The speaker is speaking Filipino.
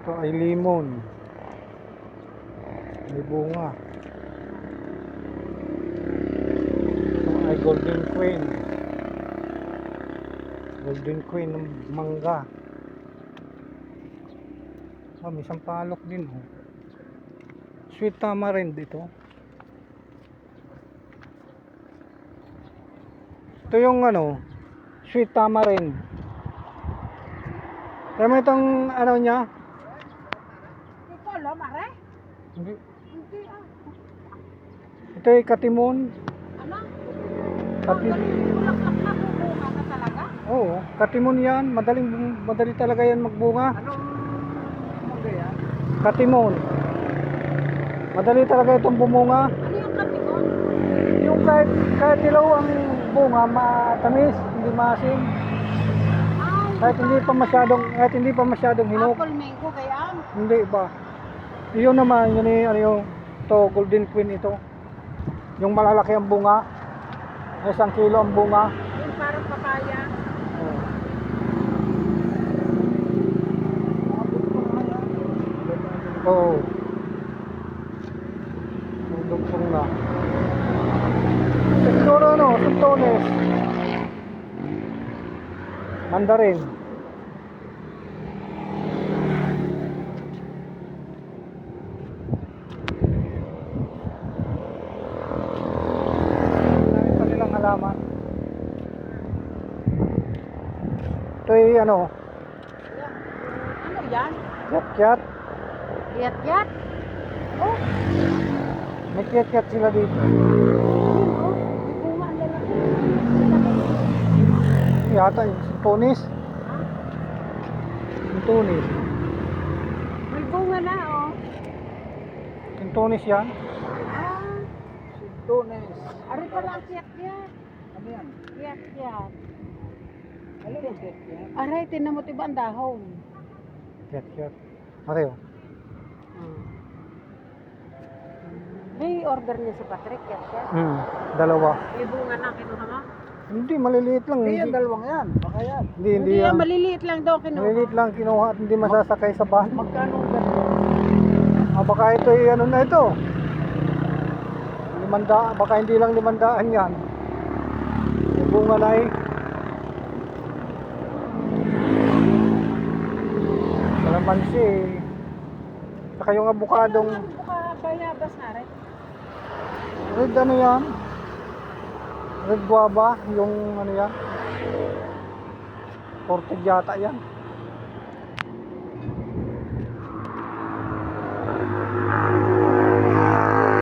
Ito ay limon. May bunga. Ito ay golden queen. Golden queen ng mangga. Oh, may sampalok din. Oh. Sweet tamarind dito. Ito yung ano, sweet tamarind. Kaya mo itong ano niya? Hindi ko alam, are? Hindi. Hindi ah. Ito ay katimon. Ano? Katimon. Bulaklak na, bubunga na talaga? Oo, katimon yan. Madali talaga yan magbunga. Anong mangga yan? Katimon. Madali talaga itong bumunga. Ano yung katikon? Yung kahit ilaw ang bunga, matamis, hindi maasim. Ay, Kahit hindi pa masyadong hinog. apple mango kaya? Hindi ba? Yun naman, yun ano yung to golden queen ito. Yung malalaki ang bunga. 1 kilo ang bunga. Yung parang papaya. Oo. Dugtong na. Siguro ano, sintones. Mandarin. Dami pa nilang halaman. Ito ay ano, Ano yan? kyat-kyat. Yat-yat? Oh, May kyat-kyat sila dito. oh. May bunga ang lalaki. Yata yung sintones. Sintones. May bunga na, oh. Sintones yan. Ah, Sintones. ari pala ang yat-yat. Ano yan? Yat-yat. Ano yung kyat-kyat? Aray, tinan mo tiba ang dahon. Kyat-kyat. Mario. May order niya si Patrick, yat-yat. Dalawa. May bunga na kinuha mo? Hindi, maliliit lang. Hindi yan, dalawang yan. Baka yan. Hindi Hindi yan. yan, maliliit lang daw kinuha. Maliliit lang kinuha at hindi masasakay sa bahay. Magkano ang ganito? Baka ito ay ano na ito. 500, baka hindi lang 500 yan. May bunga na eh. Kalamansi eh. Saka yung abukadong Bayabas na rin. red ano yan? Red guava, yung ano yan? Orchid yata yan.